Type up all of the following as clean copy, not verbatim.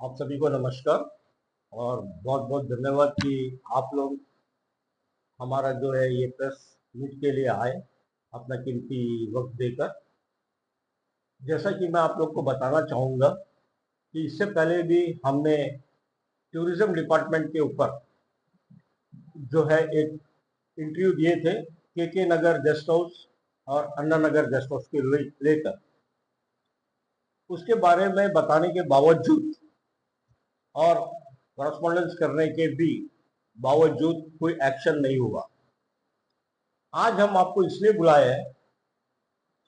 आप सभी को नमस्कार और बहुत बहुत धन्यवाद कि आप लोग हमारा जो है ये प्रेस मीट के लिए आए अपना कीमती वक्त देकर। जैसा कि मैं आप लोग को बताना चाहूँगा कि इससे पहले भी हमने टूरिज्म डिपार्टमेंट के ऊपर जो है एक इंटरव्यू दिए थे के नगर गेस्ट हाउस और अन्ना नगर गेस्ट हाउस के लेकर। उसके बारे में बताने के बावजूद और करस्पॉन्डेंस करने के भी बावजूद कोई एक्शन नहीं हुआ। आज हम आपको इसलिए बुलाए हैं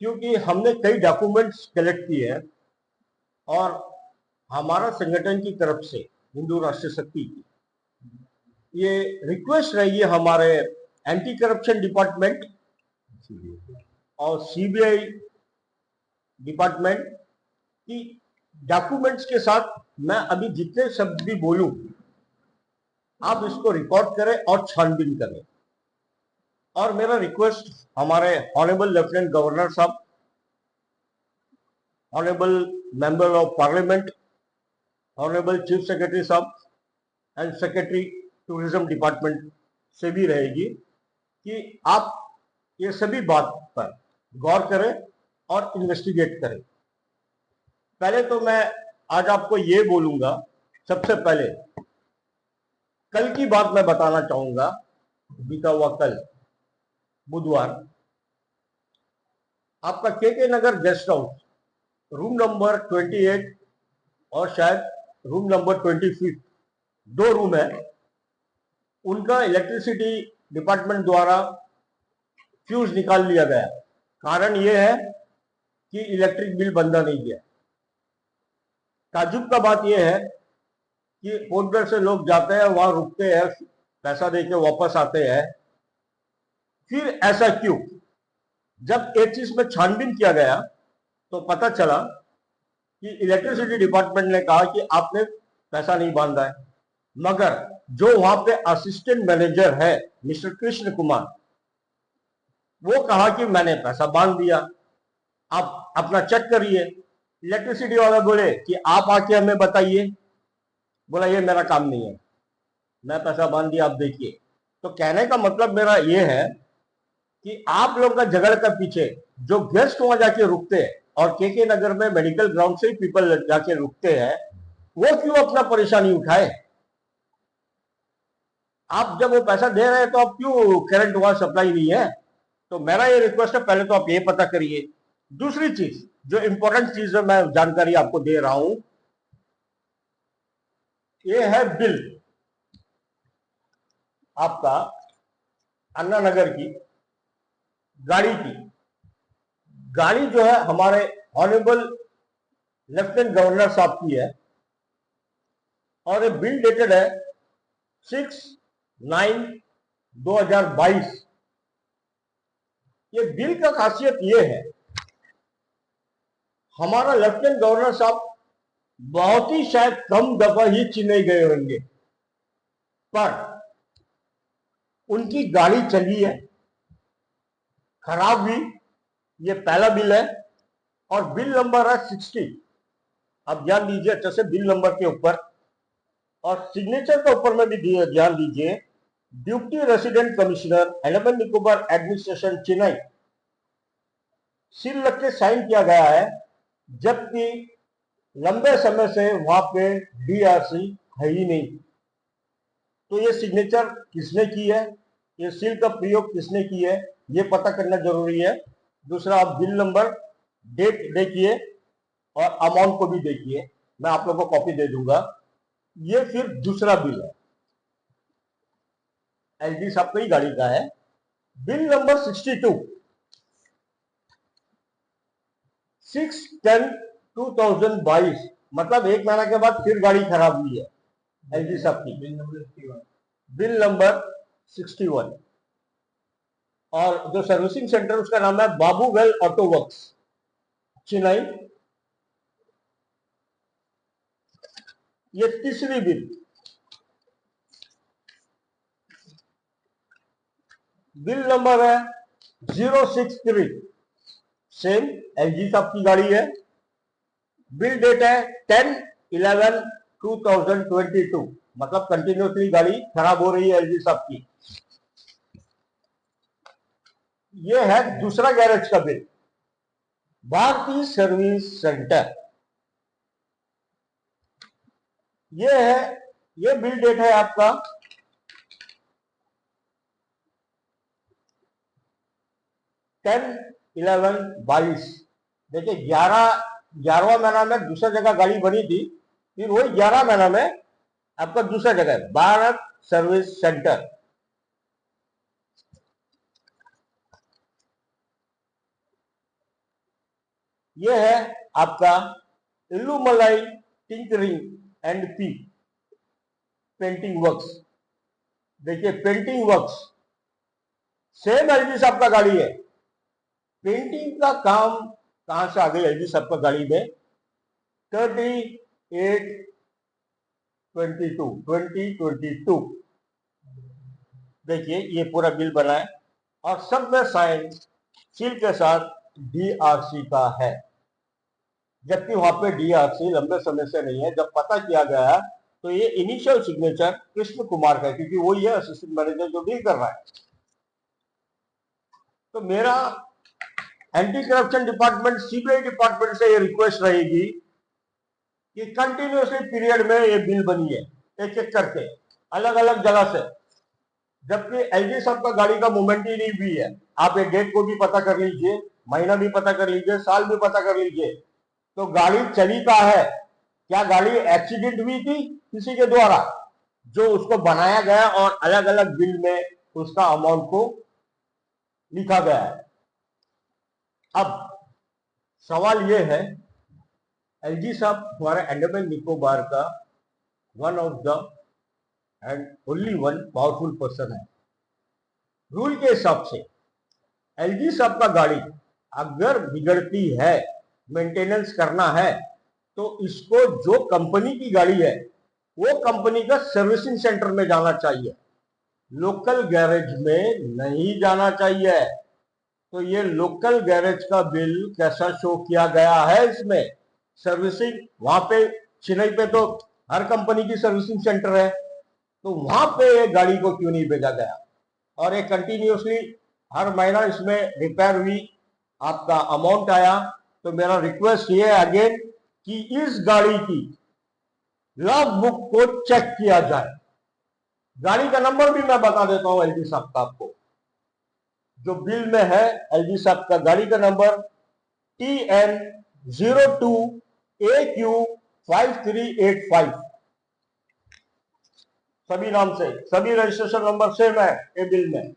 क्योंकि हमने कई डॉक्यूमेंट्स कलेक्ट किए हैं और हमारा संगठन की तरफ से हिंदू राष्ट्रीय शक्ति की ये रिक्वेस्ट रही है हमारे एंटी करप्शन डिपार्टमेंट और सीबीआई डिपार्टमेंट की डॉक्यूमेंट्स के साथ मैं अभी जितने शब्द भी बोलूं आप इसको रिकॉर्ड करें और छानबीन करें। और मेरा रिक्वेस्ट हमारे ऑनरेबल लेफ्टिनेंट गवर्नर साहब, honourable member of parliament, honourable chief secretary साहब एंड सेक्रेटरी टूरिज्म डिपार्टमेंट से भी रहेगी कि आप ये सभी बात पर गौर करें और इन्वेस्टिगेट करें। पहले तो मैं आज आपको ये बोलूंगा, सबसे पहले कल की बात मैं बताना चाहूंगा। बीता हुआ कल बुधवार आपका के नगर गेस्ट हाउस रूम नंबर 28 और शायद रूम नंबर 25, दो रूम है, उनका इलेक्ट्रिसिटी डिपार्टमेंट द्वारा फ्यूज निकाल लिया गया। कारण यह है कि इलेक्ट्रिक बिल बंदा नहीं गया। ताजुब का बात यह है कि पोर्टब्लेयर से लोग जाते हैं, वहां रुकते हैं, पैसा देके वापस आते हैं, फिर ऐसा क्यों? जब एक चीज में छानबीन किया गया तो पता चला कि इलेक्ट्रिसिटी डिपार्टमेंट ने कहा कि आपने पैसा नहीं बांधा है, मगर जो वहां पे असिस्टेंट मैनेजर है मिस्टर कृष्ण कुमार, वो कहा कि मैंने पैसा बांध दिया, आप अपना चेक करिए। इलेक्ट्रिसिटी वाला बोले कि आप आके हमें बताइए। बोला ये मेरा काम नहीं है, मैं पैसा बांध दिया, आप देखिए। तो कहने का मतलब मेरा ये है कि आप लोगों का झगड़ के पीछे जो गेस्ट वहां जाके रुकते हैं और के नगर में मेडिकल ग्राउंड से ही पीपल जाके रुकते हैं, वो क्यों अपना परेशानी उठाए? आप जब वो पैसा दे रहे हैं तो आप क्यों करंट वहां सप्लाई नहीं है? तो मेरा ये रिक्वेस्ट है, पहले तो आप ये पता करिए। दूसरी चीज जो इंपॉर्टेंट चीज है, मैं जानकारी आपको दे रहा हूं, ये है बिल आपका अन्ना नगर की गाड़ी की। गाड़ी जो है हमारे ऑनरेबल लेफ्टिनेंट गवर्नर साहब की है और ये बिल डेटेड है 6/9/2022। ये बिल का खासियत ये है, हमारा लेफ्टिनेंट गवर्नर साहब बहुत ही शायद कम दफा ही चेन्नई गए होंगे, पर उनकी गाड़ी चली है, खराब हुई। ये पहला बिल है और बिल नंबर है 60। आप ध्यान दीजिए अच्छे से बिल नंबर के ऊपर और सिग्नेचर के ऊपर में भी ध्यान दीजिए। Duty resident commissioner Andaman Nicobar administration Chennai, seal लग के साइन किया गया है, जबकि लंबे समय से वहां पे डीआरसी है ही नहीं। तो ये सिग्नेचर किसने की है, ये सील का प्रयोग किसने की है, ये पता करना जरूरी है। दूसरा, आप बिल नंबर, डेट देखिए और अमाउंट को भी देखिए, मैं आप लोगों को कॉपी दे दूंगा। ये फिर दूसरा बिल है, एलडी साहब की गाड़ी का है, बिल नंबर 62, 6/10/2022। मतलब एक महीना के बाद फिर गाड़ी खराब हुई है एलडी साहब की। बिल नंबर 61 और जो सर्विसिंग सेंटर उसका नाम है बाबू वेल ऑटो वर्क्स चेन्नई। ये तीसरी बिल, बिल नंबर है 063, सेम एलजी साहब की गाड़ी है, बिल डेट है 10/11/2022। 2022, मतलब कंटिन्यूसली गाड़ी खराब हो रही है एलजी साहब की। ये है दूसरा गैरेज का बिल, भारतीय सर्विस सेंटर। ये है, ये बिल डेट है आपका 10/11/22। देखिए 11वां महीना में दूसरा जगह गाड़ी बनी थी, फिर वही 11 महीना में आपका दूसरा जगह भारत सर्विस सेंटर। ये है आपका Illumalai tinkering and P painting works. देखिए पेंटिंग वर्क्स सेम एलजी साहब का गाड़ी है। पेंटिंग का काम कहां से आ गई एलजी साहब का गाड़ी में? 38/22/2022। देखिए ये पूरा बिल बना है और सब में साइन सील के साथ डीआरसी का है, जबकि वहां पे डीआरसी लंबे समय से नहीं है। जब पता किया गया तो ये इनिशियल सिग्नेचर कृष्ण कुमार का है, क्योंकि वो ये असिस्टेंट मैनेजर जो डील कर रहा है। तो मेरा anti corruption department, CBI department से ये रिक्वेस्ट रहेगी कि कंटिन्यूसली पीरियड में ये बिल बनी है, एक एक करके अलग अलग जगह से, जबकि एलजी साहब का गाड़ी का मूवमेंट ही नहीं हुई है। आप ये डेट को भी पता कर लीजिए, महीना भी पता कर लीजिए, साल भी पता कर लीजिए। तो गाड़ी चली कहाँ है? क्या गाड़ी एक्सीडेंट हुई थी किसी के द्वारा, जो उसको बनाया गया और अलग अलग बिल में उसका अमाउंट को लिखा गया है। अब सवाल यह है, एलजी साहब हमारे अंडमान निकोबार का one of the end only one powerful person है। रूल के हिसाब से एलजी साहब का गाड़ी अगर बिगड़ती है, मेंटेनेंस करना है, तो इसको जो कंपनी की गाड़ी है वो कंपनी का सर्विसिंग सेंटर में जाना चाहिए, लोकल गैरेज में नहीं जाना चाहिए। तो ये लोकल गैरेज का बिल कैसा शो किया गया है इसमें? सर्विसिंग वहां पे चेन्नई पे तो हर कंपनी की सर्विसिंग सेंटर है, तो वहां पे ये गाड़ी को क्यों नहीं भेजा गया? और ये कंटिन्यूसली हर महीना इसमें रिपेयर हुई, आपका अमाउंट आया। तो मेरा रिक्वेस्ट ये है अगेन कि इस गाड़ी की लॉग बुक को चेक किया जाए। गाड़ी का नंबर भी मैं बता देता हूं एलजी साहब का आपको, जो बिल में है एलजी साहब का गाड़ी का नंबर TN02AQ5385। सभी नाम से, सभी रजिस्ट्रेशन नंबर सेम है ये बिल में।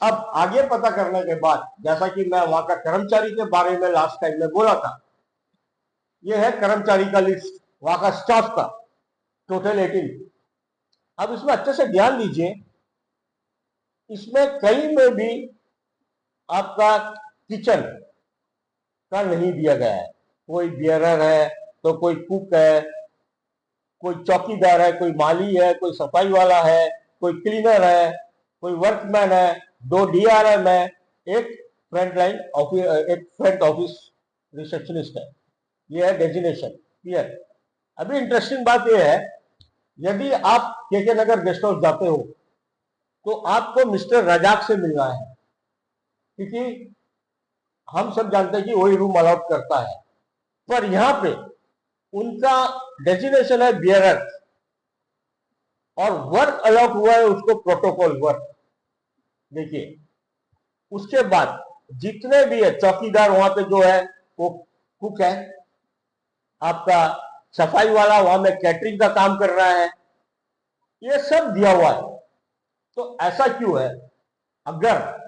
अब आगे पता करने के बाद, जैसा कि मैं वहां का कर्मचारी के बारे में लास्ट टाइम में बोला था, यह है कर्मचारी का लिस्ट वहां का स्टाफ का, टोटल 18। अब इसमें अच्छे से ध्यान दीजिए, इसमें कहीं में भी आपका किचन का नहीं दिया गया है। कोई बियरर है तो कोई कुक है, कोई चौकीदार है, कोई माली है, कोई सफाई वाला है, कोई क्लीनर है, कोई वर्कमैन है, 2 डीआरएम है, एक फ्रंट लाइन ऑफिस, एक फ्रंट ऑफिस रिसेप्शनिस्ट है। ये है डेजिग्नेशन। क्लियर? अभी इंटरेस्टिंग बात यह है, यदि आप केके नगर गेस्ट हाउस जाते हो तो आपको मिस्टर रजाक से मिलना है, क्योंकि हम सब जानते हैं कि वही रूम अलॉट करता है। पर यहां पे उनका डेजिग्नेशन है बियरर, और वर्क अलॉट हुआ है उसको प्रोटोकॉल वर्क। देखिए उसके बाद जितने भी है, चौकीदार वहां पे जो है वो कुक है, आपका सफाई वाला वहां में कैटरिंग का काम कर रहा है, ये सब दिया हुआ है। तो ऐसा क्यों है? अगर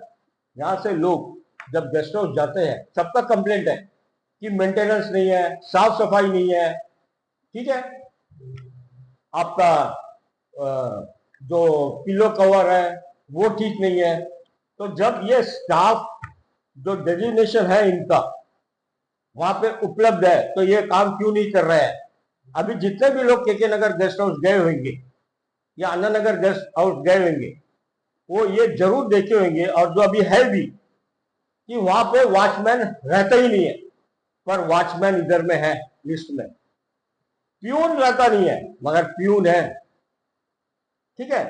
यहां से लोग जब गेस्ट हाउस जाते हैं, सबका कंप्लेंट है कि मेंटेनेंस नहीं है, साफ सफाई नहीं है, ठीक है, आपका जो पिलो कवर है वो ठीक नहीं है। तो जब ये स्टाफ जो डेजिग्नेशन है इनका वहां पे उपलब्ध है, तो ये काम क्यों नहीं कर रहे हैं? अभी जितने भी लोग केके नगर गेस्ट हाउस गए होंगे या अन्ना नगर गेस्ट हाउस गए होंगे, वो ये जरूर देखे होंगे, और जो अभी है भी, कि वहां पे वॉचमैन रहता ही नहीं है, पर वॉचमैन इधर में है लिस्ट में। प्यून रहता नहीं है मगर प्यून है। ठीक है,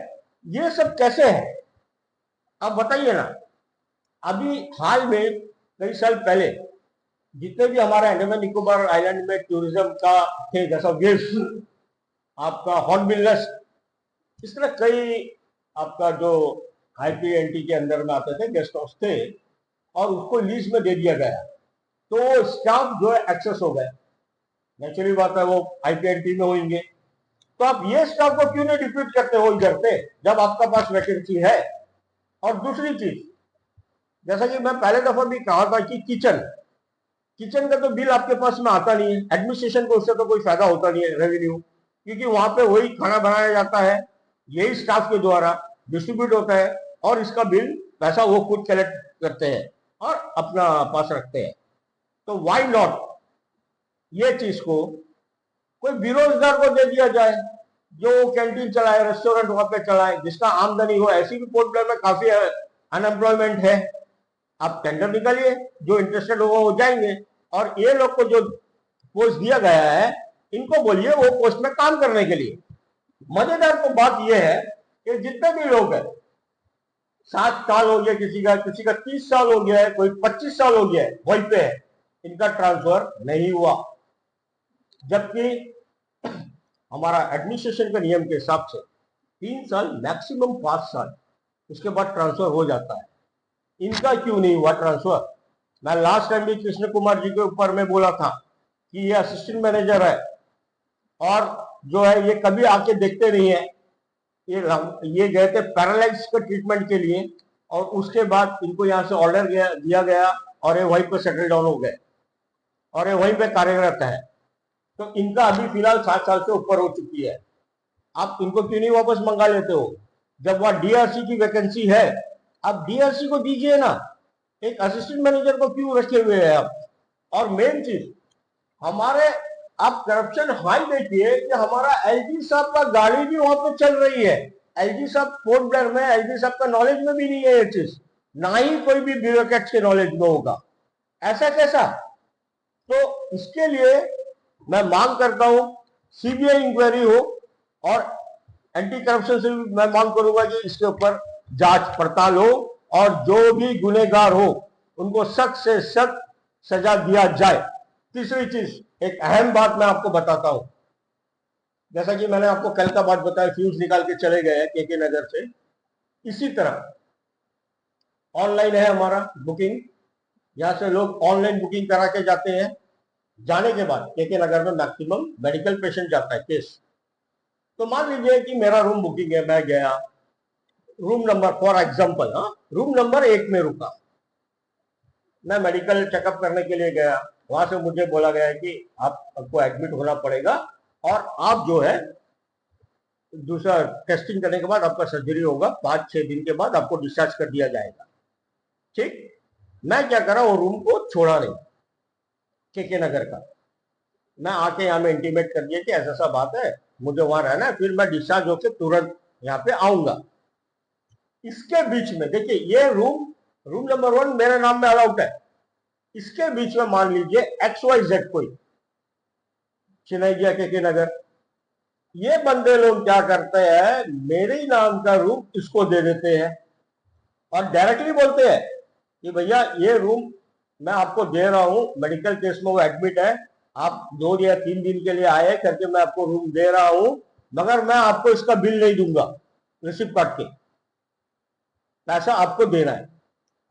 ये सब कैसे है आप बताइए ना। अभी हाल में कई साल पहले जितने भी हमारे अंडमान निकोबार आइलैंड में टूरिज्म का थे, जैसा वेव्स, आपका हॉर्नबिल, इस तरह कई आपका जो आईपीएनटी के अंदर में आते थे गेस्ट हाउस थे और उसको लीज में दे दिया गया, तो स्टाफ जो है एक्सेस हो गए। नेचुरली बात है वो आईपीएनटी में होंगे, तो आप ये स्टाफ को क्यों नहीं डिप्यूट करते हो इधर पे जब आपका पास वैकेंसी है। और दूसरी चीज, जैसा कि मैं पहले दफा भी कहा था कि किचन का तो बिल आपके पास में आता नहीं है, एडमिनिस्ट्रेशन को उससे तो कोई फायदा होता नहीं है रेवेन्यू, क्योंकि वहां पे वही खाना बनाया जाता है, यही स्टाफ के द्वारा डिस्ट्रीब्यूट होता है और इसका बिल पैसा वो खुद कलेक्ट करते हैं और अपना पास रखते हैं। तो व्हाई नॉट ये चीज को कोई बेरोजगार को दे दिया जाए, जो कैंटीन चलाए, रेस्टोरेंट वहां पे चलाए, जिसका आमदनी हो। ऐसी भी पोर्ट ब्लेयर में काफी अनएम्प्लॉयमेंट है, आप टेंडर निकालिए, जो इंटरेस्टेड होगा वो जाएंगे। और ये लोग को जो पोस्ट दिया गया है इनको बोलिए वो पोस्ट में काम करने के लिए। मजेदार तो बात यह है कि जितने भी लोग हैं, 7 साल हो गया किसी का 30 साल हो गया है, कोई 25 साल हो गया है, वहीं पे है, इनका ट्रांसफर नहीं हुआ। जबकि हमारा एडमिनिस्ट्रेशन के नियम के हिसाब से 3 साल मैक्सिमम 5 साल, उसके बाद ट्रांसफर हो जाता है। इनका क्यों नहीं हुआ ट्रांसफर। मैं लास्ट टाइम भी कृष्ण कुमार जी के ऊपर में बोला था कि ये असिस्टेंट मैनेजर है और जो है ये कभी आके देखते नहीं है। ये गए थे पैरालाइज का ट्रीटमेंट के लिए और उसके बाद इनको यहाँ से ऑर्डर दिया गया और ये वहीं पर सेटल डाउन हो गए और ये वहीं पे कार्यरत है। तो इनका अभी फिलहाल 7 साल से ऊपर हो चुकी है। आप इनको क्यों नहीं वापस मंगा लेते हो जब वहां डीआरसी की वैकेंसी है। आप डीआरसी को दीजिए ना, एक असिस्टेंट मैनेजर को क्यों रखे हुए हैं आप। और मेन चीज हमारे, आप करप्शन हाई देखिए कि हमारा एलजी साहब का गाड़ी भी वहां पे चल रही है। एलजी साहब पोर्ट ब्लेयर में, एलजी साहब का नॉलेज में भी नहीं है ये चीज, ना ही कोई भी ब्यूरोक्रेट्स के नॉलेज में होगा। ऐसा कैसा। तो इसके लिए मैं मांग करता हूं सीबीआई इंक्वायरी हो और एंटी करप्शन से भी मैं मांग करूंगा कि इसके ऊपर जांच पड़ताल हो और जो भी गुनहगार हो उनको सख्त से सख्त सजा दिया जाए। तीसरी चीज, एक अहम बात मैं आपको बताता हूं। जैसा कि मैंने आपको कल का बात बताया, फ्यूज निकाल के चले गए के नगर से, इसी तरह ऑनलाइन है हमारा बुकिंग, यहां से लोग ऑनलाइन बुकिंग करा के जाते हैं। जाने के बाद के नगर में मैक्सिमम मेडिकल पेशेंट जाता है केस। तो मान लीजिए कि मेरा रूम बुकिंग है, मैं गया room number, for example, room number 1 में रुका, मैं मेडिकल चेकअप करने के लिए गया। वहां से मुझे बोला गया कि आपको एडमिट होना पड़ेगा और आप जो है दूसरा टेस्टिंग करने के बाद आपका सर्जरी होगा, 5-6 दिन के बाद आपको डिस्चार्ज कर दिया जाएगा। ठीक, मैं क्या करा, वो रूम को छोड़ा नहीं, के नगर का। मैं आके यहाँ में इंटीमेट कर दिया कि ऐसा सा बात है, मुझे वहां रहना है, फिर मैं डिस्चार्ज होकर तुरंत यहाँ पे आऊंगा। इसके बीच में देखिए, ये रूम नंबर 1 मेरे नाम में अलाउड है। इसके बीच में मान लीजिए XYZ कोई चिन्हैया के नगर, ये बंदे लोग क्या करते हैं, मेरे ही नाम का रूम इसको दे देते हैं और डायरेक्टली बोलते हैं कि भैया ये रूम मैं आपको दे रहा हूं, मेडिकल केस में वो एडमिट है, आप 2 या 3 दिन के लिए आए करके मैं आपको रूम दे रहा हूं, मगर मैं आपको इसका बिल नहीं दूंगा, रिसिप्ट काट के पैसा आपको देना है।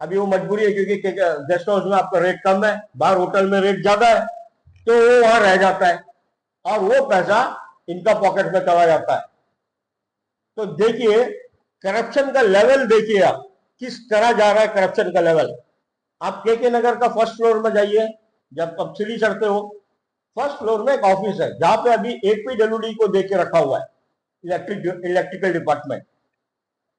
अभी वो मजबूरी है क्योंकि गेस्ट हाउस में आपका रेट कम है, बाहर होटल में रेट ज्यादा है, तो वो वहां रह जाता है और वो पैसा इनका पॉकेट में चला जाता है। तो देखिए करप्शन का लेवल, देखिए आप किस तरह जा रहा है करप्शन का लेवल। आप के नगर का फर्स्ट फ्लोर में जाइए, जब आप सीढ़ी चढ़ते हो, फर्स्ट फ्लोर में एक ऑफिस है जहां पे अभी एपीडब्ल्यूडी को देके रखा हुआ है, इलेक्ट्रिकल डिपार्टमेंट।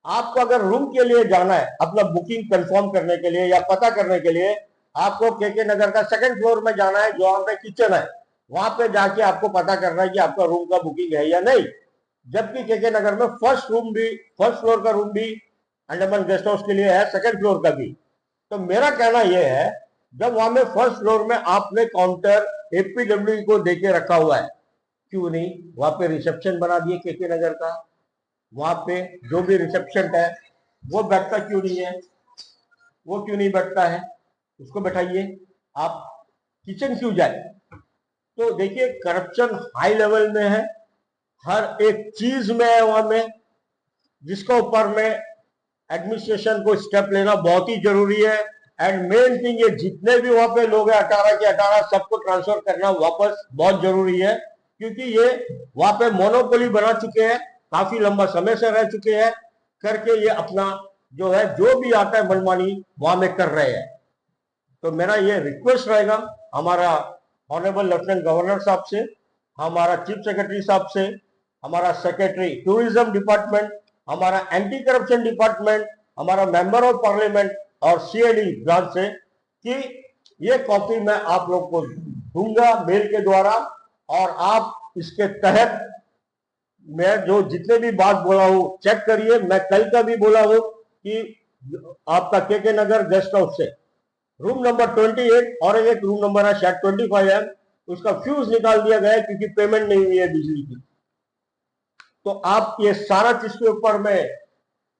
आपको अगर रूम के लिए जाना है, अपना बुकिंग कंफर्म करने के लिए या पता करने के लिए, आपको के नगर का 2nd फ्लोर में जाना है, जो वहां पे किचन है, वहां पे जाके आपको पता करना है कि आपका रूम का बुकिंग है या नहीं। जबकि के नगर में फर्स्ट फ्लोर का रूम भी अंडमान गेस्ट हाउस के लिए है, 2nd फ्लोर का भी। तो मेरा कहना यह है, जब वहां में फर्स्ट फ्लोर में आपने काउंटर एपीडब्ल्यू को देके रखा हुआ है, क्यों नहीं? वहां पे रिसेप्शन बना दिए के नगर का, वहां पे जो भी रिसेप्शन है वो बैठता क्यों नहीं है? वो क्यों नहीं बैठता है? उसको बैठाइए। आप किचन क्यों जाए? तो देखिए, करप्शन हाई लेवल में है, हर एक चीज में है वहां में, जिसके ऊपर में एडमिनिस्ट्रेशन को स्टेप लेना बहुत ही जरूरी है। एंड मेन थिंग, ये जितने भी वहां पे लोग हैं 18 के 18 सबको ट्रांसफर करना वापस बहुत जरूरी है, क्योंकि ये वहां पे मोनोपोली बना चुके हैं, काफी लंबा समय से रह चुके हैं, करके ये अपना जो है जो भी आता है मनमानी वहां में कर रहे हैं। तो मेरा ये रिक्वेस्ट रहेगा हमारा ऑनरेबल लेफ्टिनेंट गवर्नर साहब से, हमारा चीफ सेक्रेटरी साहब से, हमारा सेक्रेटरी टूरिज्म डिपार्टमेंट, हमारा एंटी करप्शन डिपार्टमेंट, हमारा मेंबर ऑफ पार्लियामेंट और सीआईडी ब्रांच से कि ये कॉपी मैं आप लोग को दूंगा मेल के द्वारा, और आप इसके तहत मैं जो जितने भी बात बोला हूं चेक करिए। मैं कल का भी बोला हूं कि आपका के नगर गेस्ट हाउस से रूम नंबर 28 और एक रूम नंबर है शायद 25 है, उसका फ्यूज निकाल दिया गया है क्योंकि पेमेंट नहीं हुई है बिजली की। तो आप ये सारा चीज के ऊपर में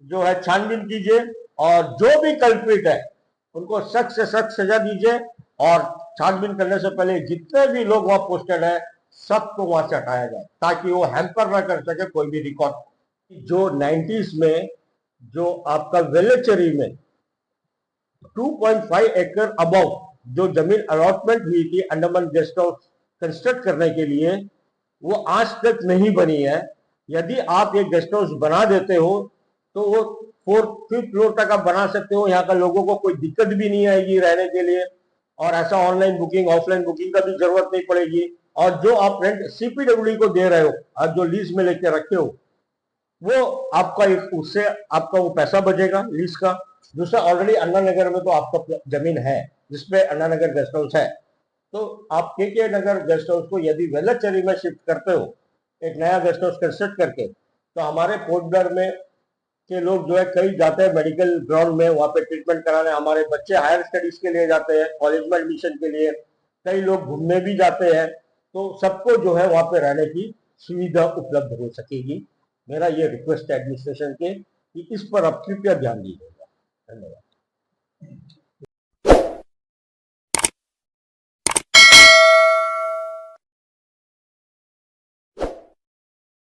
जो है छानबीन कीजिए, और जो भी कल्प्रिट है उनको सख्त से सख्त सजा दीजिए, और छानबीन करने से पहले जितने भी लोग वहां पोस्टेड है सबको वहां से हटाया जाए, ताकि वो हैम्पर ना कर सके कोई भी रिकॉर्ड। जो 90s में जो आपका वेलेचरी में 2.5 एकड़ अबव जो जमीन अलॉटमेंट हुई थी अंडमान गेस्ट हाउस कंस्ट्रक्ट करने के लिए, वो आज तक नहीं बनी है। यदि आप ये गेस्ट हाउस बना देते हो तो वो 4th फ्लोर तक आप बना सकते हो, यहाँ का लोगों को कोई दिक्कत भी नहीं आएगी रहने के लिए, और ऐसा ऑनलाइन बुकिंग ऑफलाइन बुकिंग का भी जरूरत नहीं पड़ेगी। और जो आप रेंट सीपीडब्ल्यूडी को दे रहे हो, आप जो लीज में लेके रखे हो, वो आपका उससे आपका वो पैसा बचेगा लीज का। दूसरा, ऑलरेडी अन्ना नगर में तो आपका जमीन है जिसपे अन्ना नगर गेस्ट हाउस है, तो आप के नगर गेस्ट हाउस को यदि वेलचरी में शिफ्ट करते हो, एक नया गेस्ट हाउस कंस्ट्रक्ट करके, तो हमारे पोर्ट ब्लेयर में के लोग जो है कई जाते हैं मेडिकल ग्राउंड में, वहां पे ट्रीटमेंट कराने, हमारे बच्चे हायर स्टडीज के लिए जाते हैं, कॉलेज में एडमिशन के लिए, कई लोग घूमने भी जाते हैं, तो सबको जो है वहां पे रहने की सुविधा उपलब्ध हो सकेगी। मेरा ये रिक्वेस्ट है एडमिनिस्ट्रेशन के कि इस पर आप कृपया ध्यान दीजिएगा। धन्यवाद।